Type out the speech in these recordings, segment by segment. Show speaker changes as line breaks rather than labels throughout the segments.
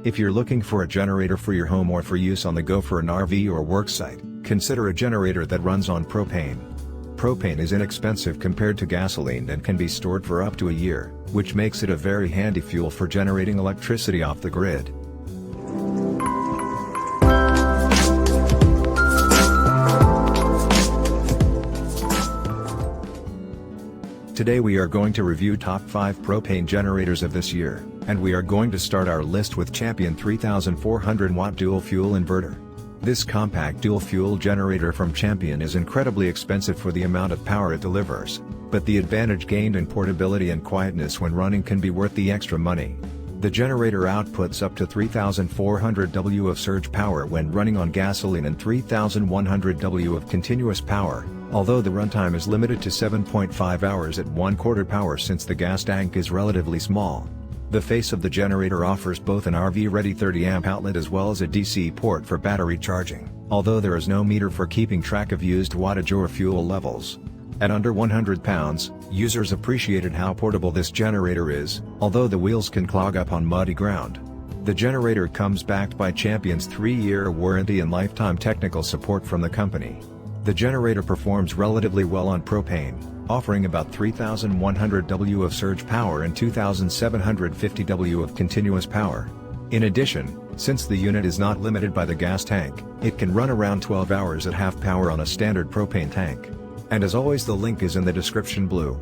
If you're looking for a generator for your home or for use on the go for an RV or worksite, consider a generator that runs on propane. Propane is inexpensive compared to gasoline and can be stored for up to a year, which makes it a very handy fuel for generating electricity off the grid. Today we are going to review top 5 propane generators of this year, and we are going to start our list with Champion 3400 watt dual fuel inverter. This compact dual fuel generator from Champion is incredibly expensive for the amount of power it delivers, but the advantage gained in portability and quietness when running can be worth the extra money. The generator outputs up to 3400 W of surge power when running on gasoline and 3100 W of continuous power, although the runtime is limited to 7.5 hours at 1/4 power since the gas tank is relatively small. The face of the generator offers both an RV-ready 30-amp outlet as well as a DC port for battery charging, although there is no meter for keeping track of used wattage or fuel levels. At under 100 pounds, users appreciated how portable this generator is, although the wheels can clog up on muddy ground. The generator comes backed by Champion's 3-year warranty and lifetime technical support from the company. The generator performs relatively well on propane, offering about 3100 W of surge power and 2750 W of continuous power. In addition, since the unit is not limited by the gas tank, it can run around 12 hours at half power on a standard propane tank. And as always, the link is in the description below.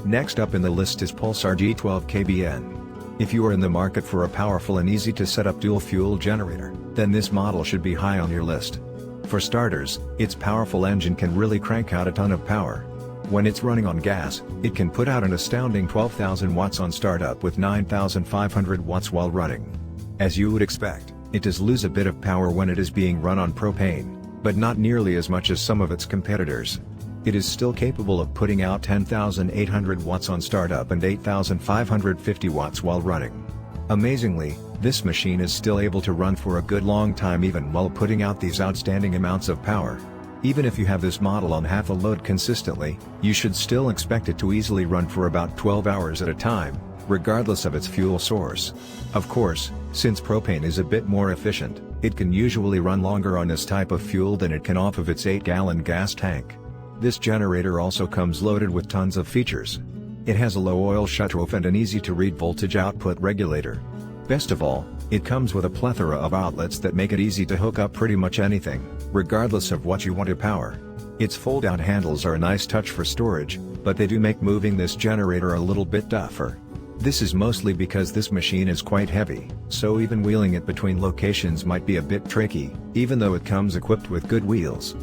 Next up in the list is Pulsar G12 KBN. If you are in the market for a powerful and easy to set up dual fuel generator, then this model should be high on your list. For starters, its powerful engine can really crank out a ton of power. When it's running on gas, it can put out an astounding 12,000 watts on startup with 9,500 watts while running. As you would expect, it does lose a bit of power when it is being run on propane, but not nearly as much as some of its competitors. It is still capable of putting out 10,800 watts on startup and 8,550 watts while running. Amazingly, this machine is still able to run for a good long time even while putting out these outstanding amounts of power. Even if you have this model on half a load consistently, you should still expect it to easily run for about 12 hours at a time, regardless of its fuel source. Of course, since propane is a bit more efficient, it can usually run longer on this type of fuel than it can off of its 8-gallon gas tank. This generator also comes loaded with tons of features. It has a low oil shutoff and an easy-to-read voltage output regulator. Best of all, it comes with a plethora of outlets that make it easy to hook up pretty much anything, regardless of what you want to power. Its fold-out handles are a nice touch for storage, but they do make moving this generator a little bit tougher. This is mostly because this machine is quite heavy, so even wheeling it between locations might be a bit tricky, even though it comes equipped with good wheels.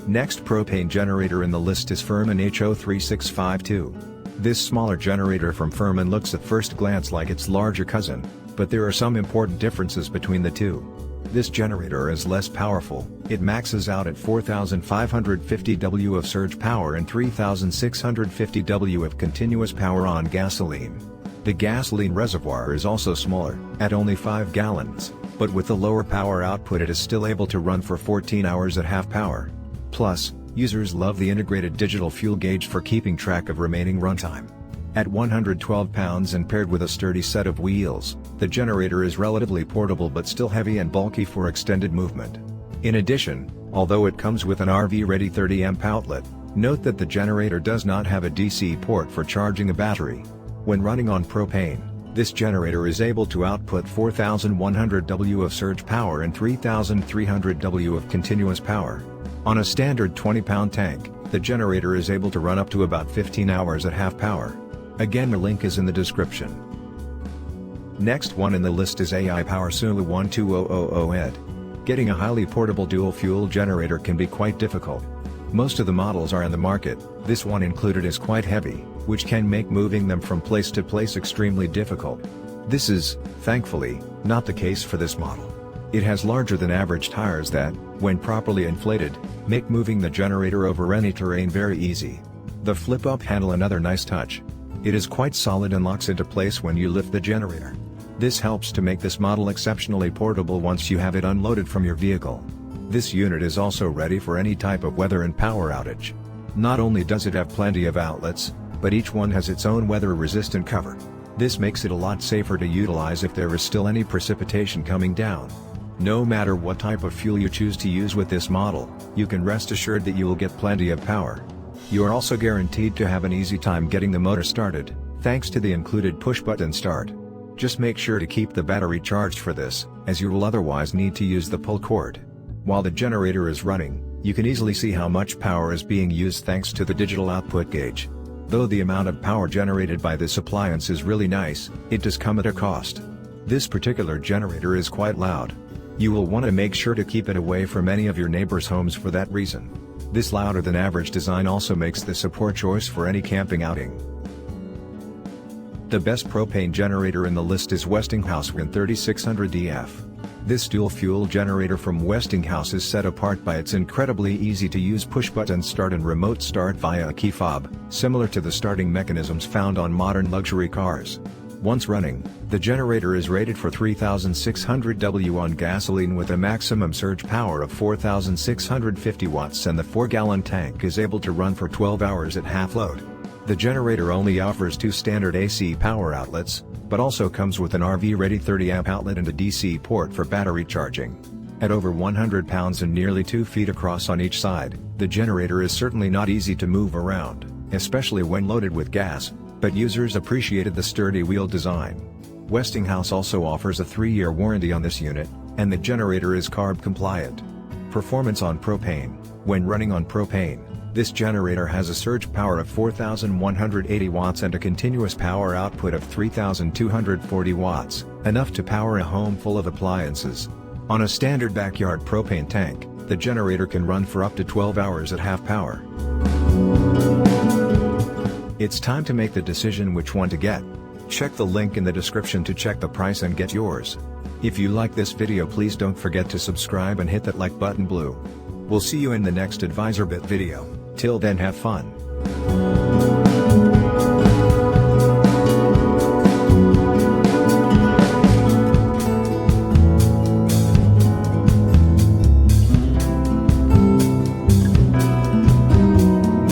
Next propane generator in the list is Furman HO3652. This smaller generator from Furman looks at first glance like its larger cousin, but there are some important differences between the two. This generator is less powerful. It maxes out at 4,550 W of surge power and 3,650 W of continuous power on gasoline. The gasoline reservoir is also smaller, at only 5 gallons, but with the lower power output it is still able to run for 14 hours at half power. Plus, users love the integrated digital fuel gauge for keeping track of remaining runtime. At 112 pounds and paired with a sturdy set of wheels, the generator is relatively portable but still heavy and bulky for extended movement. In addition, although it comes with an RV-ready 30-amp outlet, note that the generator does not have a DC port for charging a battery. When running on propane, this generator is able to output 4,100 W of surge power and 3,300 W of continuous power. On a standard 20-pound tank, the generator is able to run up to about 15 hours at half power. Again, the link is in the description. Next one in the list is AI Power Sulu 12000ED. Getting a highly portable dual-fuel generator can be quite difficult. Most of the models are in the market, this one included is quite heavy, which can make moving them from place to place extremely difficult. This is, thankfully, not the case for this model. It has larger than average tires that, when properly inflated, make moving the generator over any terrain very easy. The flip-up handle another nice touch. It is quite solid and locks into place when you lift the generator. This helps to make this model exceptionally portable once you have it unloaded from your vehicle. This unit is also ready for any type of weather and power outage. Not only does it have plenty of outlets, but each one has its own weather-resistant cover. This makes it a lot safer to utilize if there is still any precipitation coming down. No matter what type of fuel you choose to use with this model, you can rest assured that you will get plenty of power. You are also guaranteed to have an easy time getting the motor started, thanks to the included push-button start. Just make sure to keep the battery charged for this, as you will otherwise need to use the pull cord. While the generator is running, you can easily see how much power is being used thanks to the digital output gauge. Though the amount of power generated by this appliance is really nice, it does come at a cost. This particular generator is quite loud. You will want to make sure to keep it away from any of your neighbors' homes for that reason. This louder than average design also makes this a poor choice for any camping outing. The best propane generator in the list is Westinghouse WIN 3600DF. This dual-fuel generator from Westinghouse is set apart by its incredibly easy-to-use push-button start and remote start via a key fob, similar to the starting mechanisms found on modern luxury cars. Once running, the generator is rated for 3,600 W on gasoline with a maximum surge power of 4,650 watts, and the 4-gallon tank is able to run for 12 hours at half load. The generator only offers 2 standard AC power outlets, but also comes with an RV-ready 30-amp outlet and a DC port for battery charging. At over 100 pounds and nearly 2 feet across on each side, the generator is certainly not easy to move around, especially when loaded with gas, but users appreciated the sturdy wheel design. Westinghouse also offers a 3-year warranty on this unit, and the generator is CARB compliant. Performance on propane. When running on propane, this generator has a surge power of 4,180 watts and a continuous power output of 3,240 watts, enough to power a home full of appliances. On a standard backyard propane tank, the generator can run for up to 12 hours at half power. It's time to make the decision which one to get. Check the link in the description to check the price and get yours. If you like this video, please don't forget to subscribe and hit that like button blue. We'll see you in the next AdvisorBit video. Till then, have fun.